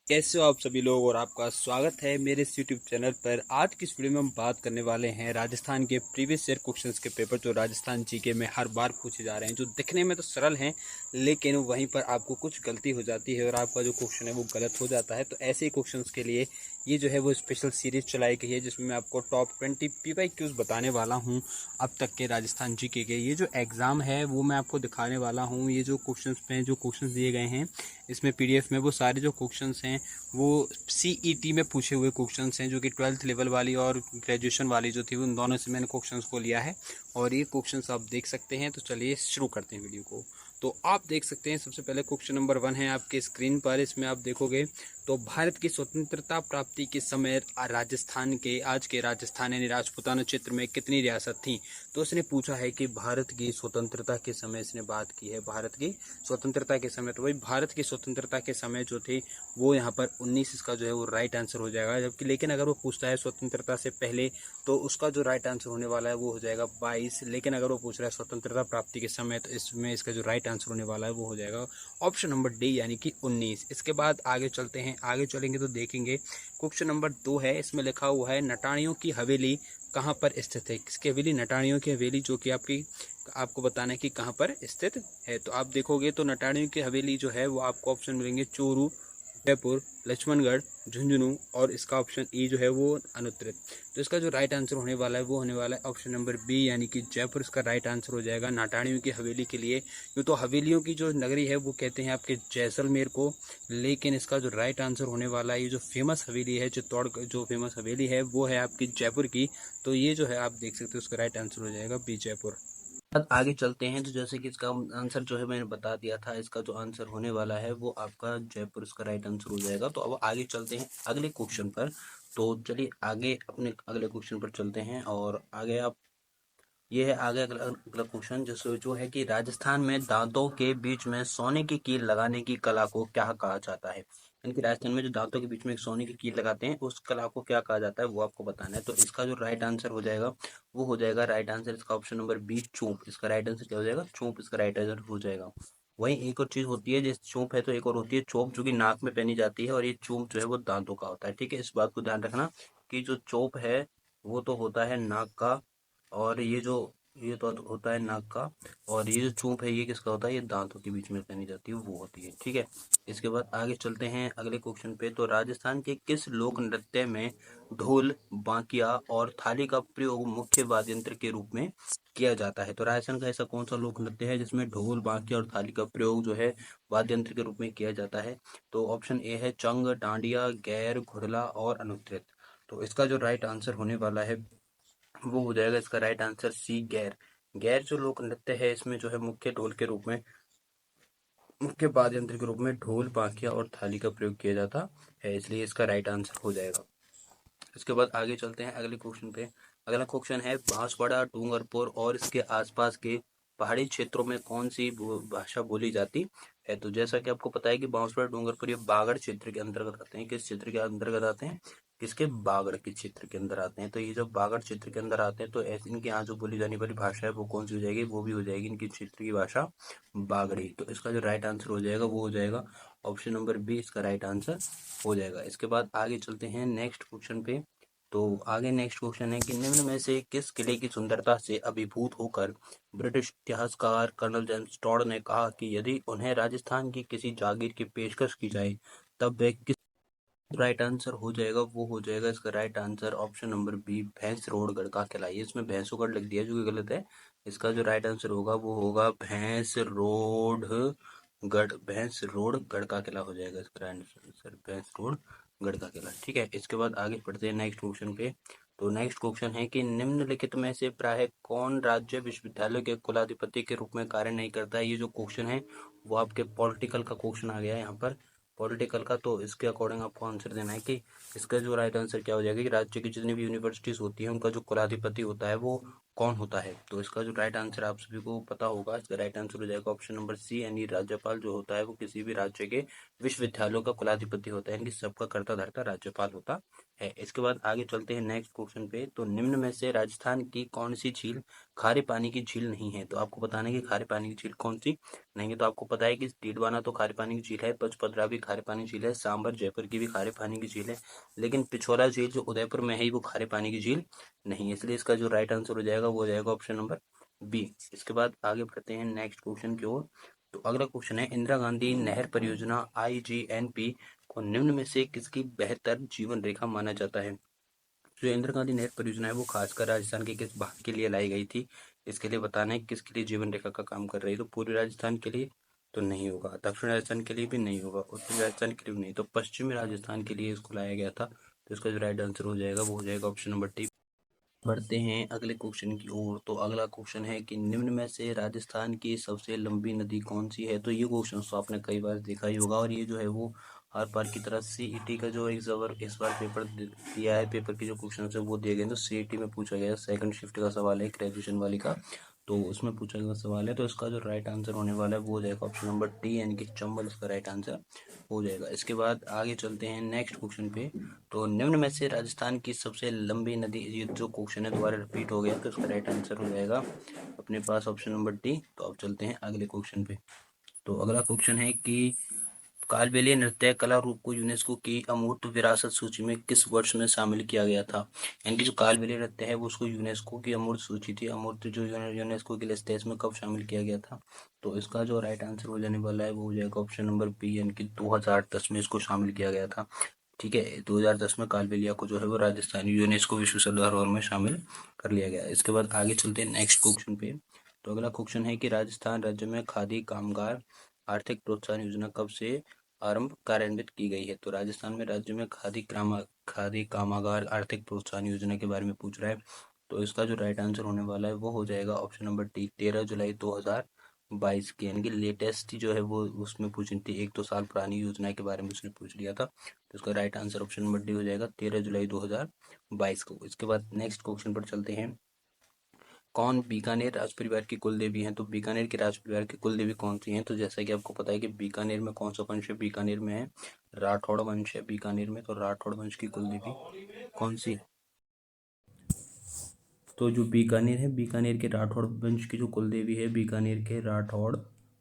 कैसे हो आप सभी लोग और आपका स्वागत है मेरे इस यूट्यूब चैनल पर। आज की इस वीडियो में हम बात करने वाले हैं राजस्थान के प्रीवियस ईयर क्वेश्चंस के पेपर जो राजस्थान जीके में हर बार पूछे जा रहे हैं, जो दिखने में तो सरल हैं लेकिन वहीं पर आपको कुछ गलती हो जाती है और आपका जो क्वेश्चन है वो गलत हो जाता है। तो ऐसे ही क्वेश्चंस के लिए ये जो है वो स्पेशल सीरीज चलाई गई है जिसमें मैं आपको टॉप 20 PYQs बताने वाला हूँ अब तक के राजस्थान जीके के। ये जो एग्ज़ाम है वो मैं आपको दिखाने वाला हूँ। ये जो क्वेश्चंस पे जो क्वेश्चंस दिए गए हैं इसमें PDF में, वो सारे जो क्वेश्चंस हैं वो CET में पूछे हुए क्वेश्चंस हैं, जो कि 12th लेवल वाली और ग्रेजुएशन वाली जो थी उन दोनों से मैंने क्वेश्चंस को लिया है और ये क्वेश्चंस आप देख सकते हैं। तो चलिए शुरू करते हैं वीडियो को। तो आप देख सकते हैं सबसे पहले क्वेश्चन नंबर 1 है आपके स्क्रीन पर। इसमें आप देखोगे तो भारत की स्वतंत्रता प्राप्ति के समय राजस्थान के, आज के राजस्थान यानी राजपूताना क्षेत्र में कितनी रियासत थी। तो इसने पूछा है कि भारत की स्वतंत्रता के समय, इसने बात की है भारत की स्वतंत्रता के समय। तो भाई भारत की स्वतंत्रता के समय जो थी वो यहाँ पर 19 इसका जो है वो राइट आंसर हो जाएगा। जबकि लेकिन अगर वो पूछता है स्वतंत्रता से पहले तो उसका जो राइट आंसर होने वाला है वो हो जाएगा 22। लेकिन अगर वो पूछ रहा है स्वतंत्रता प्राप्ति के समय तो इसमें इसका जो राइट आंसर होने वाला है वो हो जाएगा ऑप्शन नंबर डी यानी कि 19। इसके बाद आगे चलते हैं, आगे चलेंगे तो देखेंगे क्वेश्चन नंबर 2 है। इसमें लिखा हुआ है नटाणियों की हवेली कहाँ पर स्थित है। किसकी हवेली? नटाणियों की हवेली, जो कि आपको बताना है कि कहाँ पर स्थित है। तो आप देखोगे तो नटाणियों की हवेली जो है वो आपको ऑप्शन मिलेंगे चूरू, जयपुर, लक्ष्मणगढ़, झुंझुनू और इसका ऑप्शन ई जो है वो अनुत्तरित। तो इसका जो राइट आंसर होने वाला है वो होने वाला है ऑप्शन नंबर बी यानी कि जयपुर इसका राइट आंसर हो जाएगा नाटाणियों की हवेली के लिए। यूँ तो हवेलियों की जो नगरी है वो कहते हैं आपके जैसलमेर को, लेकिन इसका जो राइट आंसर होने वाला है, ये जो फेमस हवेली है, चित्तौड़ जो फेमस हवेली है वो है आपकी जयपुर की। तो ये जो है आप देख सकते हो उसका राइट आंसर हो जाएगा बी जयपुर। अब आगे चलते हैं तो जैसे कि इसका आंसर जो है मैंने बता दिया था, इसका जो आंसर होने वाला है वो आपका जयपुर इसका राइट आंसर हो जाएगा। तो अब आगे चलते हैं अगले क्वेश्चन पर। तो चलिए आगे अपने अगले क्वेश्चन पर चलते हैं और आगे आप, ये है आगे अगला अगला क्वेश्चन जो है कि राजस्थान में दांतों के बीच में सोने की कील लगाने की कला को क्या कहा जाता है। यानी राजस्थान में जो दांतों के बीच में एक सोने की कील लगाते हैं उस कला को क्या कहा जाता है वो आपको बताना है। तो इसका जो राइट आंसर हो जाएगा वो हो जाएगा राइट आंसर इसका ऑप्शन नंबर बी चूप। इसका राइट आंसर क्या हो जाएगा? चूप इसका राइट आंसर हो जाएगा। वहीं एक और चीज होती है, जैसे चूप है तो एक और होती है चोप, जो कि नाक में पहनी जाती है, और ये चूप जो है वो दांतों का होता है। ठीक है, इस बात को ध्यान रखना कि जो चोप है वो तो होता है नाक का, और ये तो होता है नाक का, और ये जो चूप है ये किसका होता है? ये दांतों के बीच में पहनी जाती है वो होती है। ठीक है, इसके बाद आगे चलते हैं अगले क्वेश्चन पे। तो राजस्थान के किस लोक नृत्य में ढोल, बांकिया और थाली का प्रयोग मुख्य वाद्य यंत्र के रूप में किया जाता है। तो राजस्थान का ऐसा कौन सा लोक नृत्य है जिसमें ढोल, बांकिया और थाली का प्रयोग जो है वाद्य यंत्र के रूप में किया जाता है। तो ऑप्शन ए है चंग, डांडिया, गैर, घुड़ला और अनुत्तरित। तो इसका जो राइट आंसर होने वाला है वो हो जाएगा इसका राइट आंसर सी गैर। गैर जो लोक नृत्य है इसमें जो है मुख्य ढोल के रूप में, मुख्य वाद्य यंत्र के रूप में ढोल, बांकिया और थाली का प्रयोग किया जाता है, इसलिए इसका राइट आंसर हो जाएगा। इसके बाद आगे चलते हैं अगले क्वेश्चन पे। अगला क्वेश्चन है बांसवाड़ा, डूंगरपुर और इसके आसपास के पहाड़ी क्षेत्रों में कौन सी भाषा बोली जाती है। तो जैसा कि आपको पता है कि बांसवाड़ा, डूंगरपुर ये बागड़ क्षेत्र के अंतर्गत आते हैं। किस क्षेत्र के अंतर्गत आते हैं? किसके? बागड़ के क्षेत्र के अंदर आते हैं। तो ये जब बागड़ क्षेत्र के अंदर आते हैं तो ऐसे इनके यहाँ जो बोली जाने वाली भाषा है वो कौन सी हो जाएगी? वो भी हो जाएगी इनकी क्षेत्र की भाषा बागड़ी। तो इसका जो राइट आंसर हो जाएगा वो हो जाएगा ऑप्शन नंबर बी, इसका राइट आंसर हो जाएगा। इसके बाद आगे चलते हैं नेक्स्ट क्वेश्चन पे। तो आगे नेक्स्ट क्वेश्चन है कि निम्न में से किस किले की सुंदरता से अभिभूत होकर ब्रिटिश इतिहासकार कर्नल जेम्स टॉड ने कहा कि यदि उन्हें राजस्थान की किसी जागीर की पेशकश की जाए तब वे किस? राइट आंसर हो जाएगा वो हो जाएगा इसका right answer option number B, Bhainsrorgarh का किला। ये इसमें भैंसोगढ़ लिख दिया जो कि गलत है। इसका जो राइट आंसर होगा वो होगा भैंस रोड गढ़ का किला हो जाएगा इसका राइट आंसर, भैंस रोड गढ़ का किला। ठीक है, इसके बाद आगे बढ़ते हैं नेक्स्ट क्वेश्चन पे। तो नेक्स्ट क्वेश्चन है कि निम्नलिखित में से प्राय कौन राज्य विश्वविद्यालय के कुलाधिपति के रूप में कार्य नहीं करता है। ये जो क्वेश्चन है वो आपके पॉलिटिकल का क्वेश्चन आ गया है यहाँ पर, पॉलिटिकल का। तो इसके अकॉर्डिंग आपको आंसर देना है कि इसका जो राइट आंसर क्या हो जाएगा कि राज्य की जितनी भी यूनिवर्सिटीज होती हैं उनका जो कुलाधिपति होता है वो कौन होता है? तो इसका जो राइट आंसर आप सभी को पता होगा, इसका राइट आंसर हो जाएगा ऑप्शन नंबर सी, यानी राज्यपाल जो होता है वो किसी भी राज्य के विश्वविद्यालयों का कुलाधिपति होता है, यानी कि सबका कर्ता धर्ता राज्यपाल होता है। इसके बाद आगे चलते हैं नेक्स्ट क्वेश्चन पे। तो निम्न में से राजस्थान की कौन सी झील खारे पानी की झील नहीं है? तो आपको बताना है कि खारे पानी की झील कौन सी नहीं है। तो आपको पता है कि डीडवाना तो खारे पानी की झील है, पचपदरा भी खारे पानी की झील है, सांबर जयपुर की भी खारे पानी की झील है, लेकिन पिछोला झील जो उदयपुर में है वो खारे पानी की झील नहीं है। इसलिए इसका जो राइट आंसर हो जाएगा वो हो जाएगा ऑप्शन नंबर बी। इसके बाद आगे बढ़ते हैं नेक्स्ट क्वेश्चन की ओर। तो अगला क्वेश्चन है, इंदिरा गांधी नहर परियोजना IGNP को निम्न में से किसकी बेहतर जीवन रेखा माना जाता है? जो इंदिरा गांधी नहर परियोजना है वो खासकर राजस्थान के किस भाग के लिए लाई गई थी? इसके लिए बताना है किसके लिए जीवन रेखा का काम कर रही है। तो पूर्वी राजस्थान के लिए तो नहीं होगा, दक्षिण राजस्थान के लिए भी नहीं होगा, उत्तरी राजस्थान के लिए भी नहीं, तो पश्चिमी राजस्थान के लिए इसको लाया गया था। तो इसका जो राइट आंसर हो जाएगा वो हो जाएगा ऑप्शन नंबर डी। बढ़ते हैं अगले क्वेश्चन की ओर। तो अगला क्वेश्चन है कि निम्न में से राजस्थान की सबसे लंबी नदी कौन सी है? तो ये क्वेश्चन तो आपने कई बार देखा ही होगा, और ये जो है वो हर बार की तरह CET का जो इस बार पेपर दिया है, पेपर के जो क्वेश्चन है वो दिए गए, तो CET में पूछा गया सेकंड शिफ्ट का सवाल है, ग्रेजुएशन वाली का, तो उसमें पूछा गया सवाल है। तो इसका जो राइट आंसर होने वाला है वो हो जाएगा ऑप्शन नंबर डी, यानी कि चंबल इसका राइट आंसर हो जाएगा। इसके बाद आगे चलते हैं नेक्स्ट क्वेश्चन पे। तो निम्न में से राजस्थान की सबसे लंबी नदी, ये जो क्वेश्चन है दोबारा रिपीट हो गया, तो इसका राइट आंसर हो जाएगा अपने पास ऑप्शन नंबर डी। तो अब चलते हैं अगले क्वेश्चन पे। तो अगला क्वेश्चन है कि कालबेलिया नृत्य कला रूप को यूनेस्को की अमूर्त विरासत सूची में किस वर्ष में शामिल किया गया था? यानी कि जो कालबेलिया नृत्य है वो उसको यूनेस्को की अमूर्त सूची थी, अमूर्त जो यूनेस्को की लिस्ट है इसमें कब शामिल किया गया था? तो इसका जो राइट आंसर हो जाने वाला है वो हो जाएगा ऑप्शन नंबर बी, यानी कि 2010 में इसको शामिल किया गया था। ठीक है, 2010 में कालबेलिया को जो है वो राजस्थान यूनेस्को विश्व धरोहर में शामिल कर लिया गया। इसके बाद आगे चलते हैं नेक्स्ट क्वेश्चन पे। तो अगला क्वेश्चन है कि राजस्थान राज्य में खादी कामगार आर्थिक प्रोत्साहन योजना कब से आरंभ कार्यान्वित की गई है? तो राजस्थान में राज्य में खादी कामगार आर्थिक प्रोत्साहन योजना के बारे में पूछ रहा है। तो इसका जो राइट आंसर होने वाला है वो हो जाएगा ऑप्शन नंबर डी, 13 जुलाई 2022 की, यानी कि लेटेस्ट जो है वो उसमें पूछी थी, 1-2 साल पुरानी योजना के बारे में उसने पूछ लिया था। तो इसका right answer option number D हो जाएगा 13 जुलाई 2022 को। इसके बाद नेक्स्ट क्वेश्चन पर चलते हैं। कौन बीकानेर राज परिवार की कुल देवी हैं? तो बीकानेर के राज परिवार की कुल देवी कौन सी हैं? तो जैसा कि आपको पता है कि बीकानेर में कौन सा वंश है, बीकानेर में है राठौड़ वंश है बीकानेर में। तो राठौड़ वंश की कुल देवी कौन सी है? तो जो बीकानेर है, बीकानेर के राठौड़ वंश की जो कुल देवी है, बीकानेर के राठौड़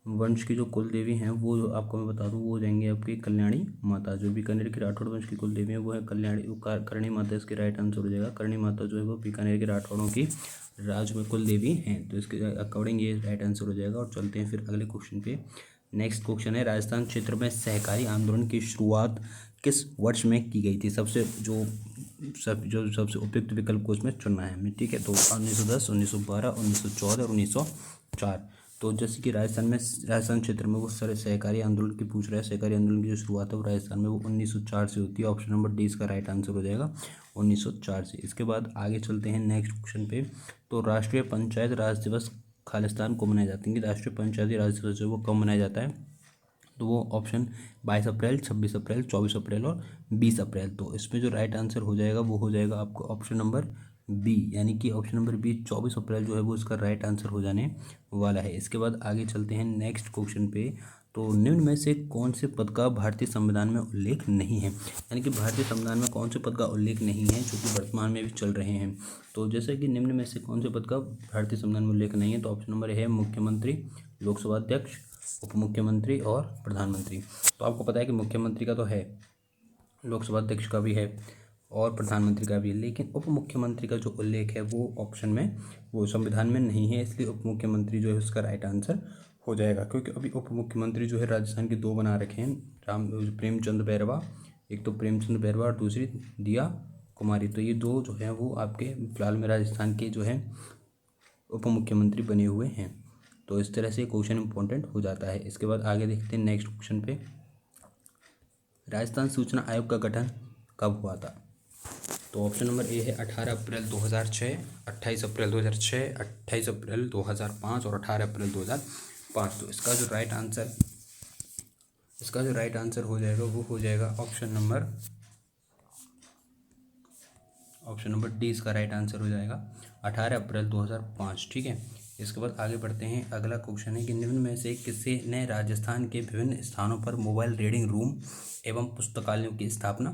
वंश की जो कुल देवी हैं वो आपको मैं बता दूं वो हो जाएंगे आपकी कल्याणी माता। जो बीकानेर के राठौड़ वंश की कुल देवी है वो है करणी माता, इसके राइट आंसर हो जाएगा। करणी माता जो है वो बीकानेर के राठौड़ों की राज में कुल देवी हैं, तो इसके अकॉर्डिंग ये राइट आंसर हो जाएगा। और चलते हैं फिर अगले क्वेश्चन पे। नेक्स्ट क्वेश्चन है, राजस्थान क्षेत्र में सहकारी आंदोलन की शुरुआत किस वर्ष में की गई थी? सबसे उपयुक्त विकल्प को इसमें चुनना है हमें, ठीक है। तो 1910, 1912, 1914 और 1904। तो जैसे कि राजस्थान क्षेत्र में वो सारे सहकारी आंदोलन की पूछ रहा है, सहकारी आंदोलन की जो शुरुआत है वो राजस्थान में वो 1904 से होती है। ऑप्शन नंबर डी इसका राइट आंसर हो जाएगा 1904 से। इसके बाद आगे चलते हैं नेक्स्ट क्वेश्चन पे। तो राष्ट्रीय पंचायत राज दिवस खालिस्तान को मनाया जाता है कि राष्ट्रीय पंचायती राज दिवस जो वो कब मनाया जाता है? तो वो ऑप्शन 22 अप्रैल, 26 अप्रैल, 24 अप्रैल और 20 अप्रैल। तो इसमें जो राइट आंसर हो जाएगा वो हो जाएगा आपको ऑप्शन नंबर बी, यानी कि ऑप्शन नंबर बी 24 अप्रैल जो है वो इसका राइट आंसर हो जाने वाला है। इसके बाद आगे चलते हैं नेक्स्ट क्वेश्चन पे। तो निम्न में से कौन से पद का भारतीय संविधान में उल्लेख नहीं है? यानी कि भारतीय संविधान में कौन से पद का उल्लेख नहीं है जो कि वर्तमान में भी चल रहे हैं? तो जैसे कि निम्न में से कौन से पद का भारतीय संविधान में उल्लेख नहीं है, तो ऑप्शन नंबर है मुख्यमंत्री, लोकसभा अध्यक्ष, उप मुख्यमंत्री और प्रधानमंत्री। तो आपको पता है कि मुख्यमंत्री का तो है, लोकसभा अध्यक्ष का भी है और प्रधानमंत्री का भी है, लेकिन उप मुख्यमंत्री का जो उल्लेख है वो ऑप्शन में, वो संविधान में नहीं है, इसलिए उप मुख्यमंत्री जो है उसका राइट आंसर हो जाएगा। क्योंकि अभी उप मुख्यमंत्री जो है राजस्थान के 2 बना रखे हैं, प्रेमचंद बैरवा, एक तो प्रेमचंद बैरवा और दूसरी दिया कुमारी। तो ये 2 जो हैं वो आपके फिलहाल में राजस्थान के जो है उप मुख्यमंत्री बने हुए हैं। तो इस तरह से क्वेश्चन इंपॉर्टेंट हो जाता है। इसके बाद आगे देखते हैं नेक्स्ट क्वेश्चन पे। राजस्थान सूचना आयोग का गठन कब हुआ था? तो ऑप्शन नंबर ए है 18 अप्रैल 2006, 28 अप्रैल 2006, 28 अप्रैल 2005 और 18 अप्रैल 2005। तो इसका जो राइट आंसर हो जाएगा वो हो जाएगा ऑप्शन नंबर डी इसका राइट आंसर हो जाएगा 18 अप्रैल 2005। ठीक है, इसके बाद आगे बढ़ते हैं। अगला क्वेश्चन है कि निम्न में से किसी ने राजस्थान के विभिन्न स्थानों पर मोबाइल रीडिंग रूम एवं पुस्तकालयों की स्थापना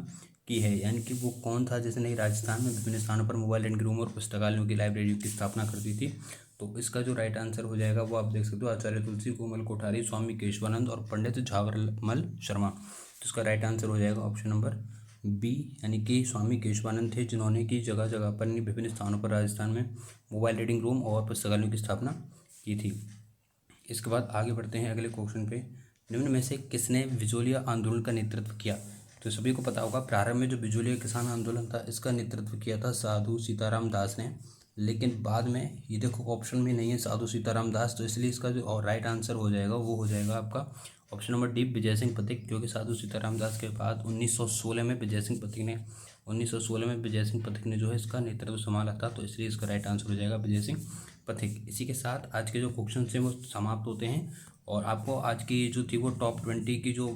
की है। यानी कि वो कौन था जिसने राजस्थान में विभिन्न स्थानों पर मोबाइल रीडिंग रूम और पुस्तकालयों की लाइब्रेरी की स्थापना कर दी थी। तो इसका जो राइट आंसर हो जाएगा वो आप देख सकते हो आचार्य तुलसी, कोमल कोठारी, स्वामी केशवानंद और पंडित झावरमल शर्मा। तो इसका राइट आंसर हो जाएगा ऑप्शन नंबर बी, यानी कि स्वामी केशवानंद थे जिन्होंने की जगह जगह पर विभिन्न स्थानों पर राजस्थान में मोबाइल रीडिंग रूम और पुस्तकालयों की स्थापना की थी। इसके बाद आगे बढ़ते हैं अगले क्वेश्चन पे। निम्न में से किसने बिजोलिया आंदोलन का नेतृत्व किया। तो सभी को पता होगा प्रारंभ में जो बिजोलिया किसान आंदोलन था इसका नेतृत्व किया था साधु सीताराम दास ने, लेकिन बाद में ये देखो ऑप्शन में नहीं है साधु सीताराम दास, तो इसलिए इसका जो राइट आंसर हो जाएगा वो हो जाएगा आपका option number D Vijay Singh Pathik, क्योंकि साधु सीताराम दास के बाद 1916 में विजय सिंह पथिक ने जो है इसका नेतृत्व संभाला था। तो इसलिए इसका राइट आंसर हो जाएगा विजय सिंह पथिक। इसी के साथ आज के जो क्वेश्चन हैं वो समाप्त होते हैं। और आपको आज की जो थी वो टॉप 20 की जो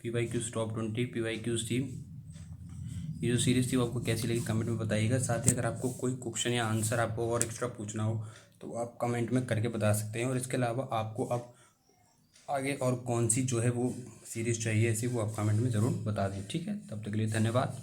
PYQs टॉप 20 PYQs थी, ये जो सीरीज़ थी वो आपको कैसी लगी कमेंट में बताइएगा। साथ ही अगर आपको कोई क्वेश्चन या आंसर आपको और एक्स्ट्रा पूछना हो तो आप कमेंट में करके बता सकते हैं। और इसके अलावा आपको अब आगे और कौन सी जो है वो सीरीज़ चाहिए ऐसी, वो आप कमेंट में ज़रूर बता दें। ठीक है, तब तक के लिए धन्यवाद।